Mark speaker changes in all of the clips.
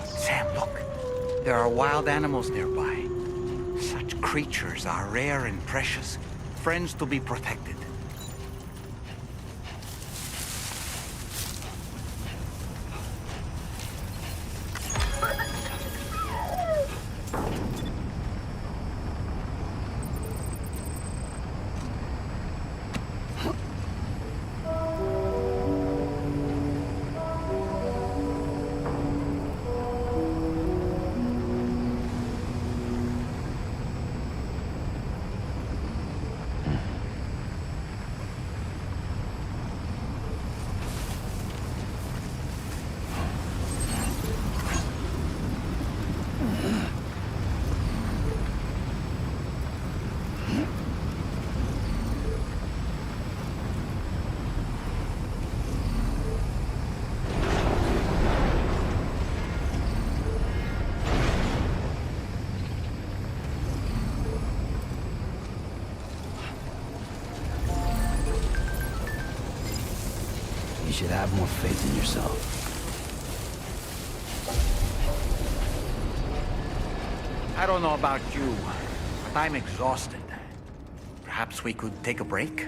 Speaker 1: Sam, look. There are wild animals nearby. Such creatures are rare and precious. Friends to be protected.
Speaker 2: You should have more faith in yourself.
Speaker 1: I don't know about you, but I'm exhausted. Perhaps we could take a break?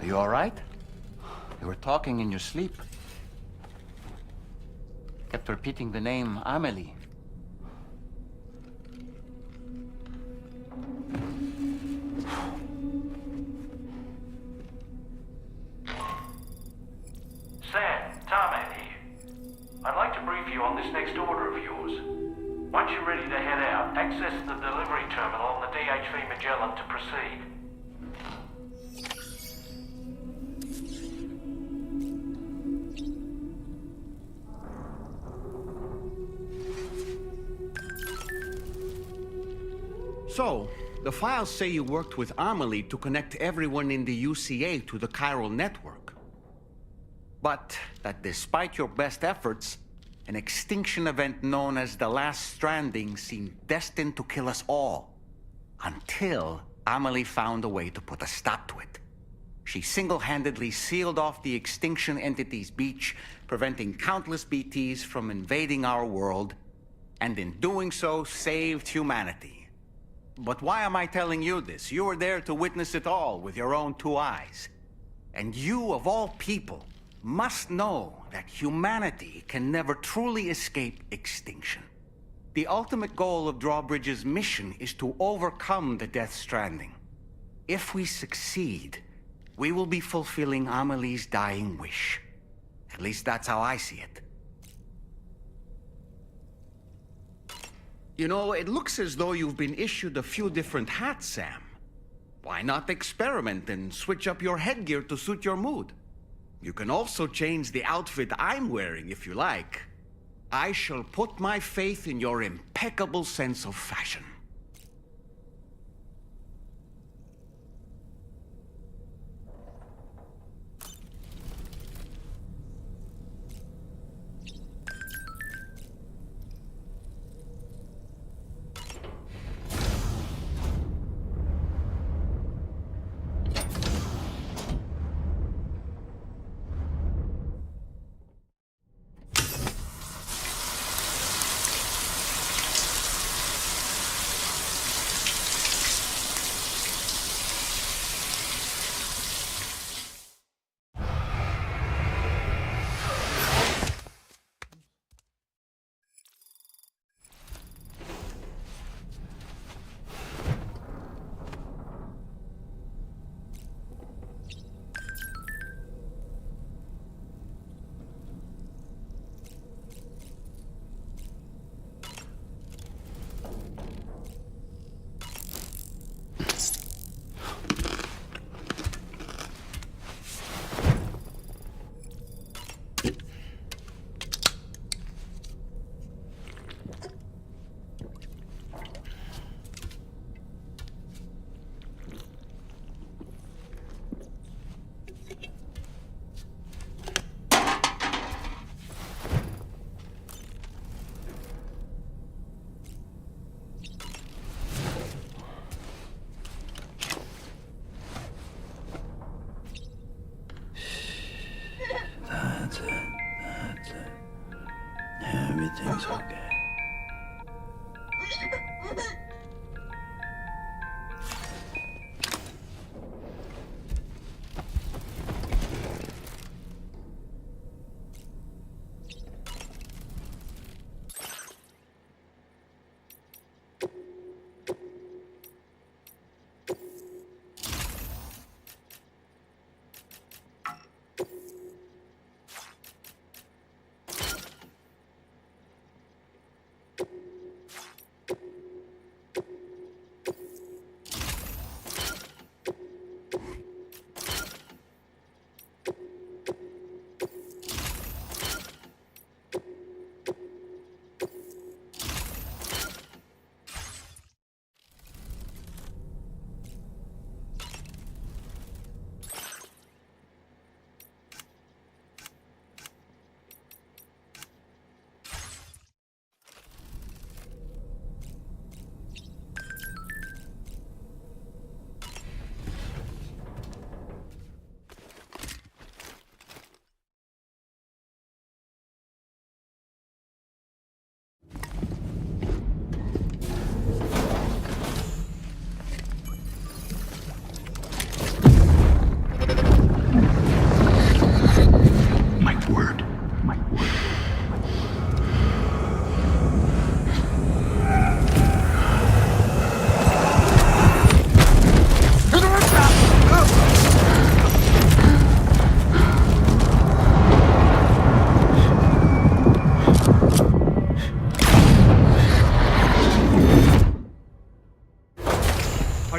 Speaker 1: You all right? You were talking in your sleep. Kept repeating the name Amelie.
Speaker 3: Sam, Tarman here. I'd like to brief you on this next order of yours. Once you're ready to head out, access the delivery terminal on the DHV Magellan to proceed.
Speaker 1: So, the files say you worked with Amelie to connect everyone in the UCA to the chiral network. But that despite your best efforts, an extinction event known as the Last Stranding seemed destined to kill us all. Until Amelie found a way to put a stop to it. She single-handedly sealed off the extinction entity's beach, preventing countless BTs from invading our world, and in doing so, saved humanity. But why am I telling you this? You were there to witness it all with your own two eyes. And you, of all people, must know that humanity can never truly escape extinction. The ultimate goal of Drawbridge's mission is to overcome the Death Stranding. If we succeed, we will be fulfilling Amelie's dying wish. At least that's how I see it. You know, it looks as though you've been issued a few different hats, Sam. Why not experiment and switch up your headgear to suit your mood? You can also change the outfit I'm wearing if you like. I shall put my faith in your impeccable sense of fashion.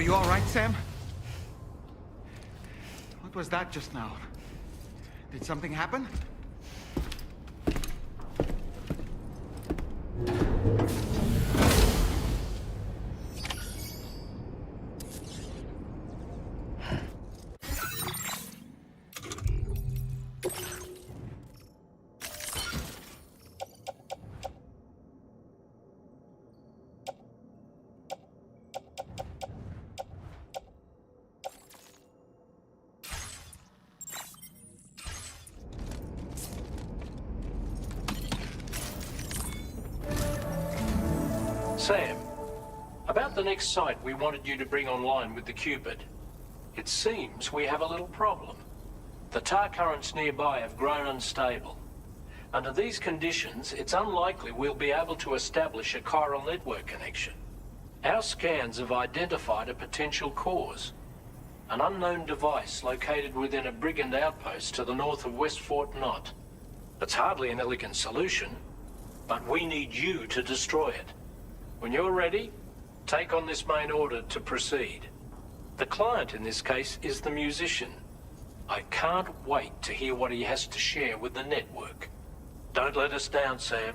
Speaker 1: you all right, Sam? What was that just now? Did something happen?
Speaker 3: Sam, about the next site we wanted you to bring online with the Cupid. It seems we have a little problem. The tar currents nearby have grown unstable. Under these conditions, it's unlikely we'll be able to establish a chiral network connection. Our scans have identified a potential cause. An unknown device located within a brigand outpost to the north of West Fort Knot. It's hardly an elegant solution, but we need you to destroy it. When you're ready, take on this main order to proceed. The client in this case is the musician. I can't wait to hear what he has to share with the network. Don't let us down, Sam.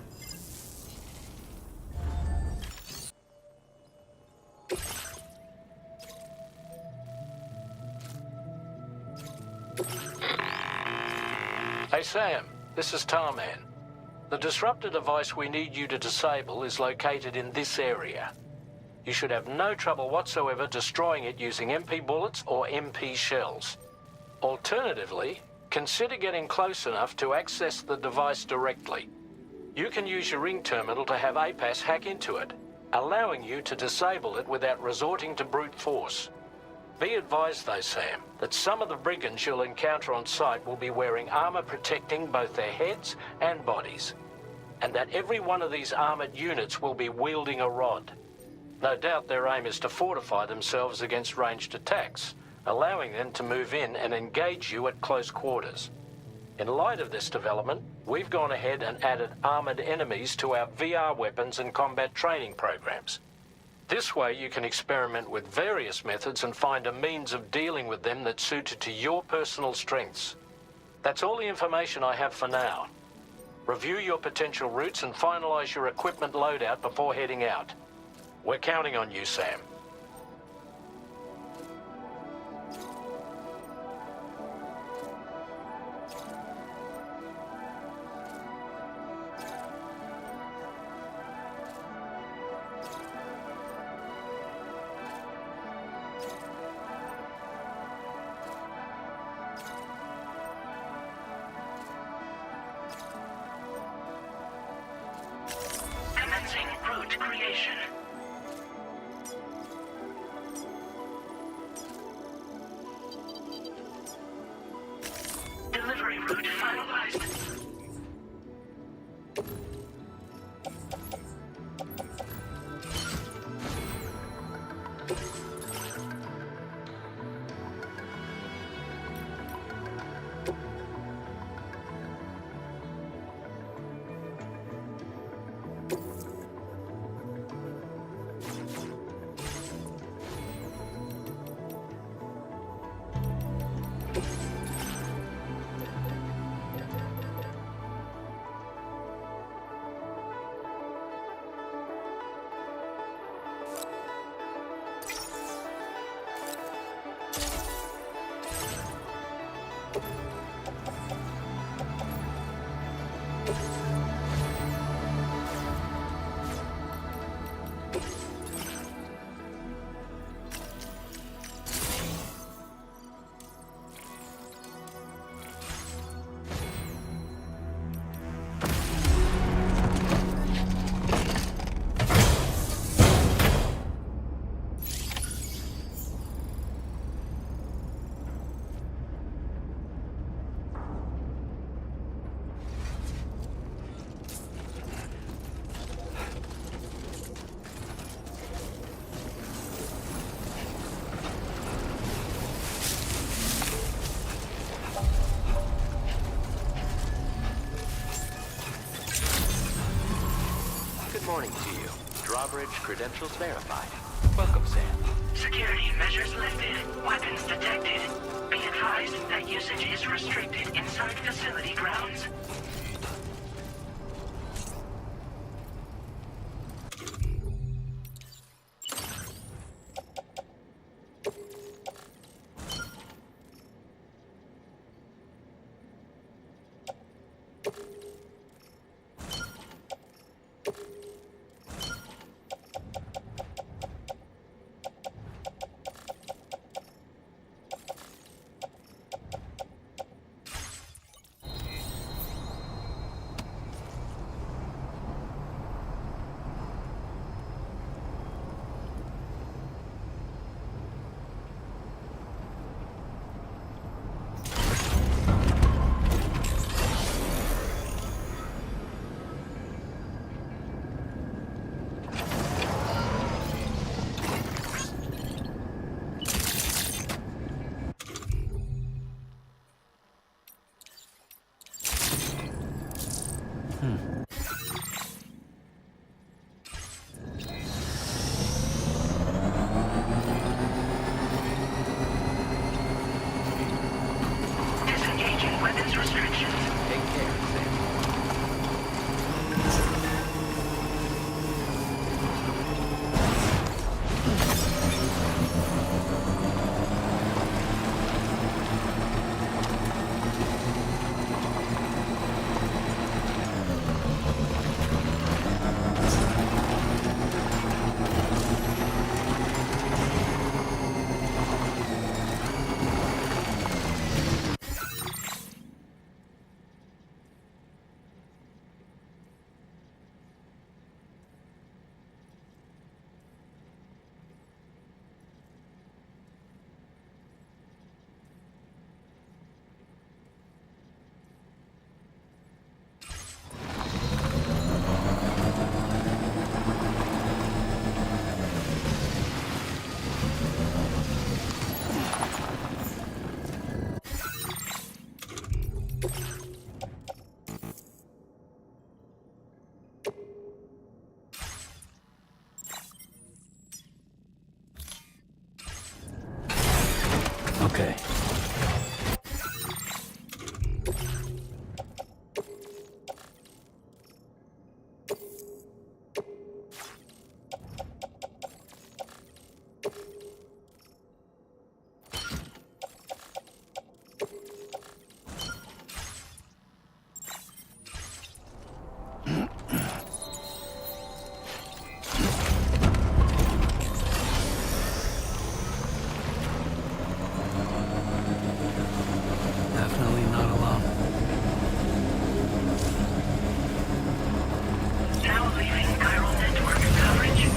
Speaker 3: Hey Sam, this is Tarman. The disruptor device we need you to disable is located in this area. You should have no trouble whatsoever destroying it using MP bullets or MP shells. Alternatively, consider getting close enough to access the device directly. You can use your ring terminal to have APAS hack into it, allowing you to disable it without resorting to brute force. Be advised though, Sam, that some of the brigands you'll encounter on site will be wearing armor protecting both their heads and bodies, and that every one of these armored units will be wielding a rod. No doubt their aim is to fortify themselves against ranged attacks, allowing them to move in and engage you at close quarters. In light of this development, we've gone ahead and added armored enemies to our VR weapons and combat training programs. This way you can experiment with various methods and find a means of dealing with them that's suited to your personal strengths. That's all the information I have for now. Review your potential routes and finalize your equipment loadout before heading out. We're counting on you, Sam.
Speaker 4: Commencing route creation. Delivery route finalized.
Speaker 5: Good morning to you. Drawbridge credentials verified. Welcome, Sam.
Speaker 4: Security measures lifted. Weapons detected. Be advised that usage is restricted inside facility grounds. Disengaging weapons restrictions.
Speaker 5: Take care, Sam.
Speaker 2: Okay. Definitely not alone.
Speaker 4: Now leaving chiral network coverage.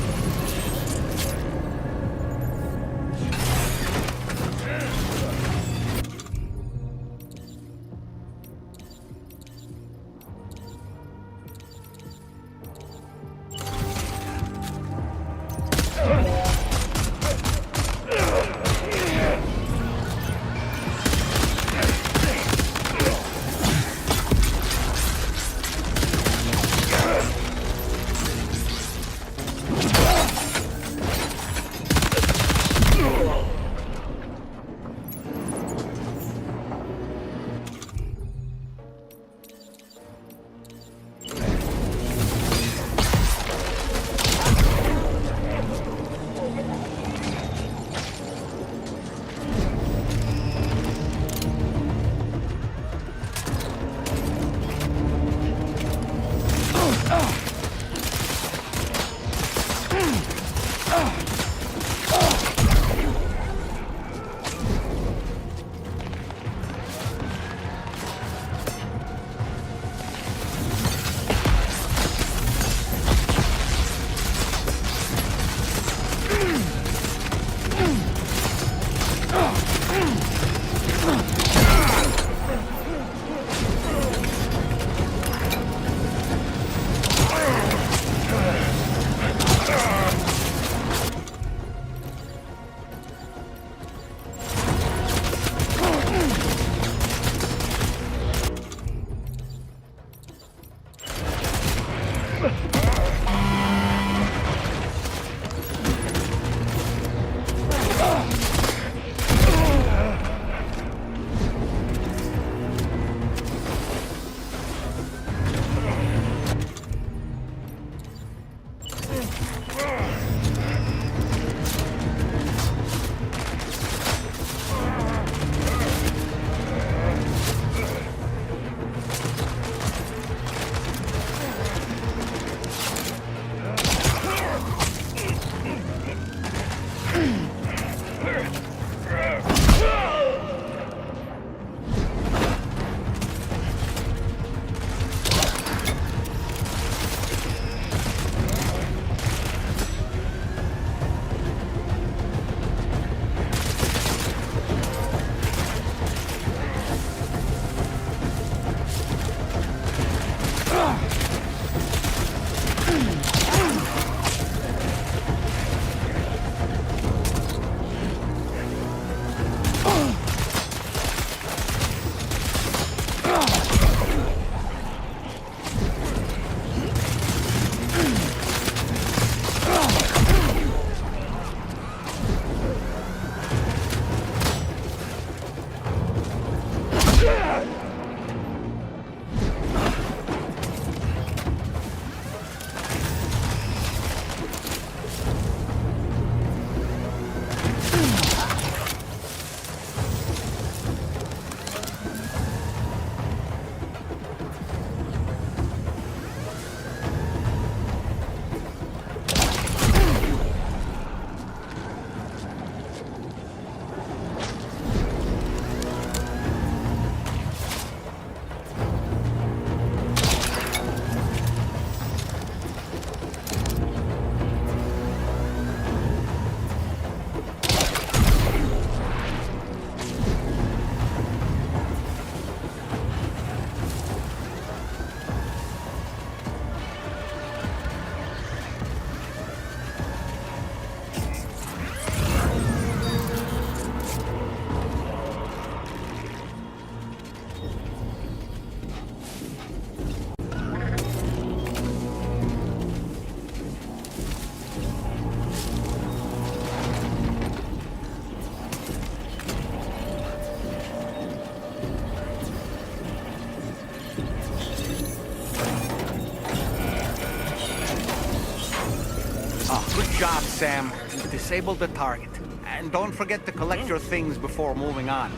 Speaker 1: Sam. You've disabled the target. And don't forget to collect your things before moving on.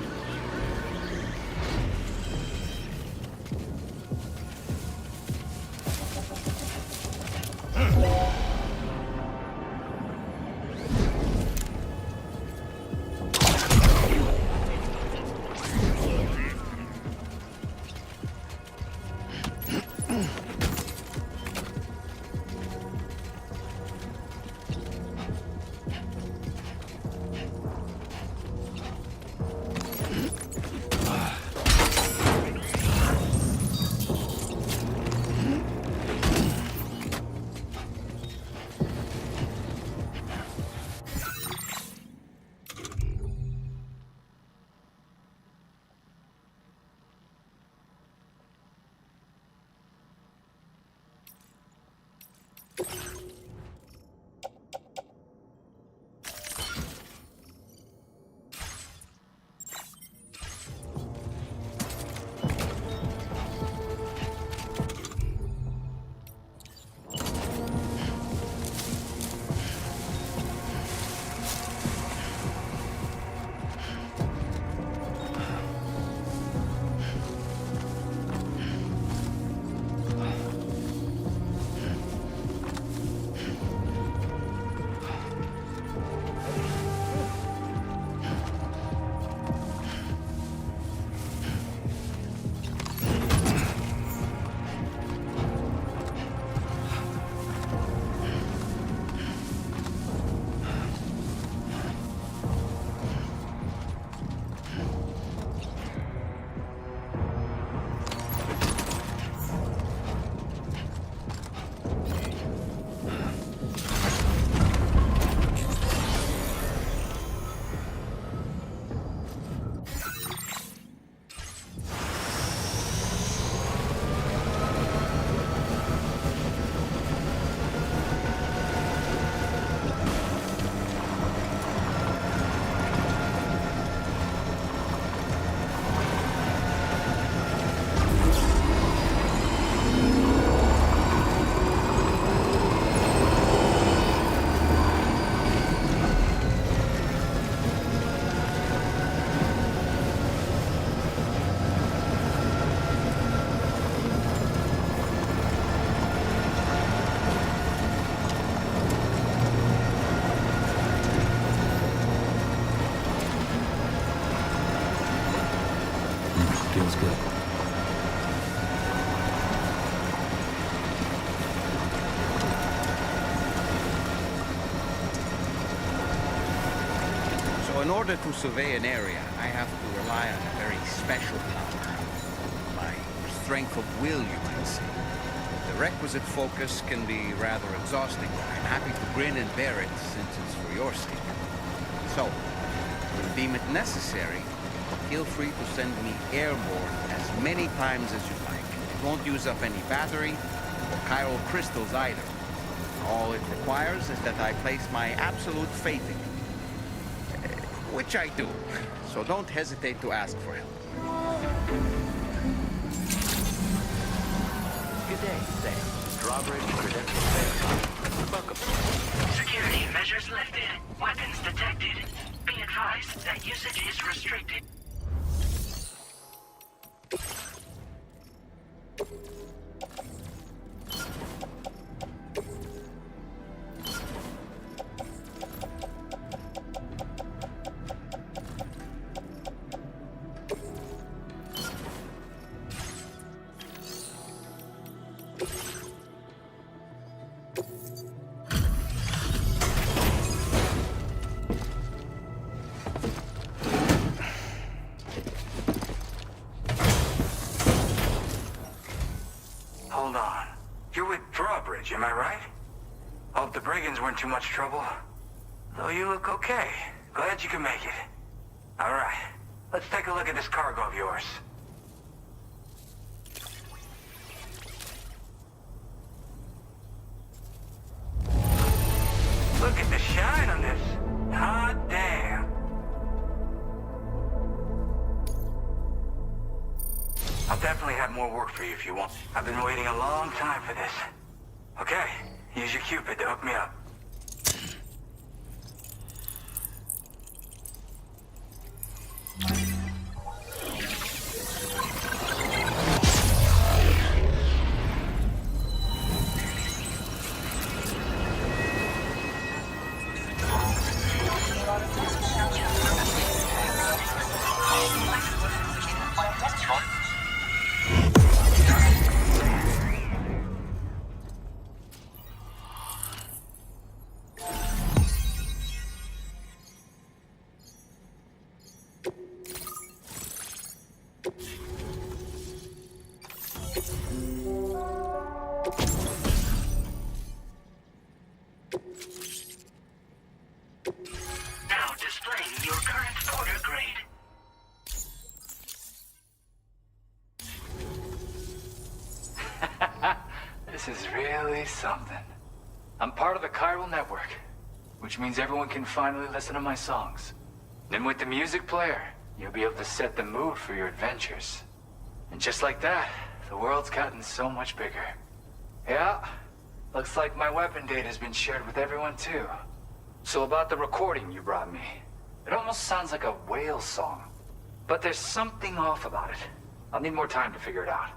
Speaker 2: Feels good.
Speaker 1: So in order to survey an area, I have to rely on a very special power. My strength of will, you might say. The requisite focus can be rather exhausting, but I'm happy to grin and bear it since it's for your sake. So, when you deem it necessary, feel free to send me airborne as many times as you like. It won't use up any battery or chiral crystals either. All it requires is that I place my absolute faith in you. Which I do. So don't hesitate to ask for help.
Speaker 5: Good day, Sam. Drawbridge credentials verified. Welcome.
Speaker 4: Security measures lifted. Weapons detected. Be advised that usage is restricted.
Speaker 6: Hold on. You're with Drawbridge, am I right? Hope the brigands weren't too much trouble. Though you look okay. Glad you can make it. Alright, let's take a look at this cargo of yours. Look at the shine on this. Hot damn. I'll definitely have more work for you if you want. I've been waiting a long time for this. Okay, use your Cupid to hook me up.
Speaker 4: Now displaying your current order grade.
Speaker 6: This is really something. I'm part of the chiral network, which means everyone can finally listen to my songs. Then with the music player, you'll be able to set the mood for your adventures. And just like that, the world's gotten so much bigger. Yeah, looks like my weapon data has been shared with everyone too. So about the recording you brought me, it almost sounds like a whale song. But there's something off about it. I'll need more time to figure it out.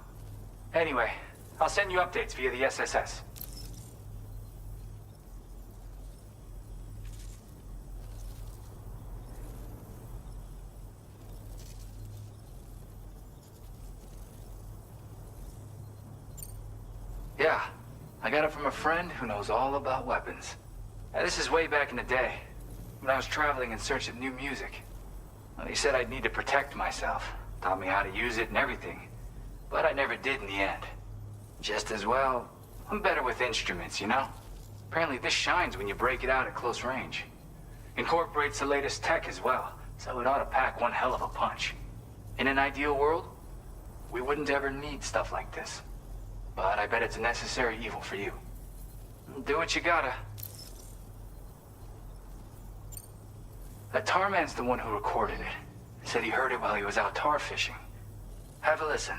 Speaker 6: Anyway, I'll send you updates via the SSS. Yeah, I got it from a friend who knows all about weapons. This is way back in the day, when I was traveling in search of new music. Well, he said I'd need to protect myself, taught me how to use it and everything. But I never did in the end. Just as well, I'm better with instruments, you know? Apparently this shines when you break it out at close range. Incorporates the latest tech as well, so it ought to pack one hell of a punch. In an ideal world, we wouldn't ever need stuff like this. But I bet it's a necessary evil for you. Do what you gotta. That tar man's the one who recorded it. Said he heard it while he was out tar fishing. Have a listen.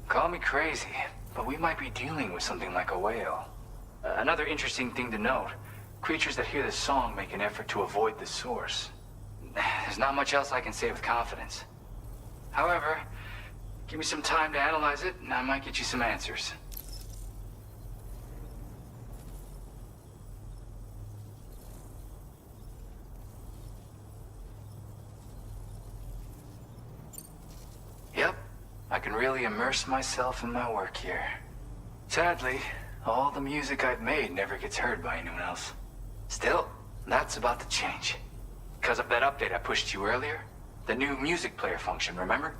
Speaker 6: Call me crazy, but we might be dealing with something like a whale. Another interesting thing to note, creatures that hear this song make an effort to avoid the source. There's not much else I can say with confidence. However, give me some time to analyze it, and I might get you some answers. Yep, I can really immerse myself in my work here. Sadly, all the music I've made never gets heard by anyone else. Still, that's about to change. Because of that update I pushed you earlier, the new music player function, remember?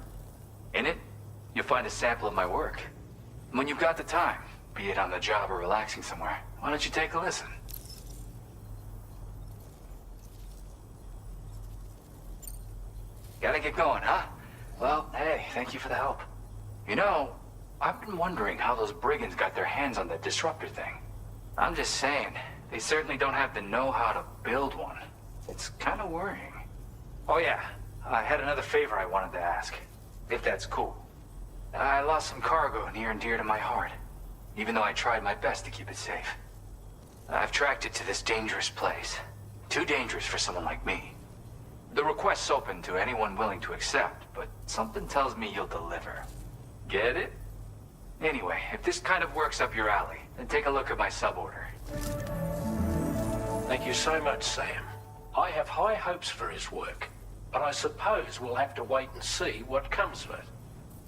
Speaker 6: In it, you'll find a sample of my work. When you've got the time, be it on the job or relaxing somewhere, why don't you take a listen? Gotta get going, huh? Well, hey, thank you for the help. You know, I've been wondering how those brigands got their hands on that disruptor thing. I'm just saying, they certainly don't have the know-how to build one. It's kind of worrying. Oh yeah, I had another favor I wanted to ask, if that's cool. I lost some cargo near and dear to my heart, even though I tried my best to keep it safe. I've tracked it to this dangerous place. Too dangerous for someone like me. The request's open to anyone willing to accept, but something tells me you'll deliver. Get it? Anyway, if this kind of works up your alley, then take a look at my suborder.
Speaker 3: Thank you so much, Sam. I have high hopes for his work, but I suppose we'll have to wait and see what comes of it.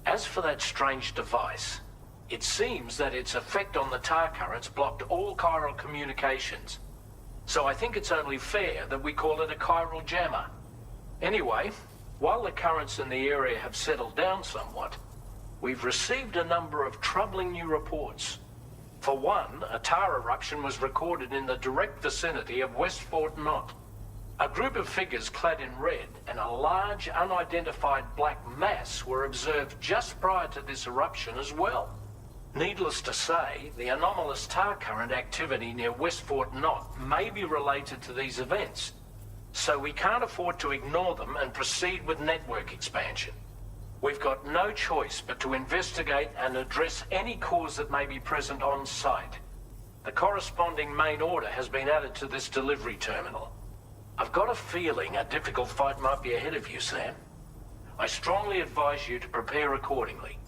Speaker 3: As for that strange device, it seems that its effect on the tar currents blocked all chiral communications. So I think it's only fair that we call it a chiral jammer. Anyway, while the currents in the area have settled down somewhat, we've received a number of troubling new reports. For one, a tar eruption was recorded in the direct vicinity of West Fort Knot. A group of figures clad in red and a large unidentified black mass were observed just prior to this eruption as well. Needless to say, the anomalous tar current activity near West Fort Knot may be related to these events, so we can't afford to ignore them and proceed with network expansion. We've got no choice but to investigate and address any cause that may be present on site. The corresponding main order has been added to this delivery terminal. I've got a feeling a difficult fight might be ahead of you, Sam. I strongly advise you to prepare accordingly.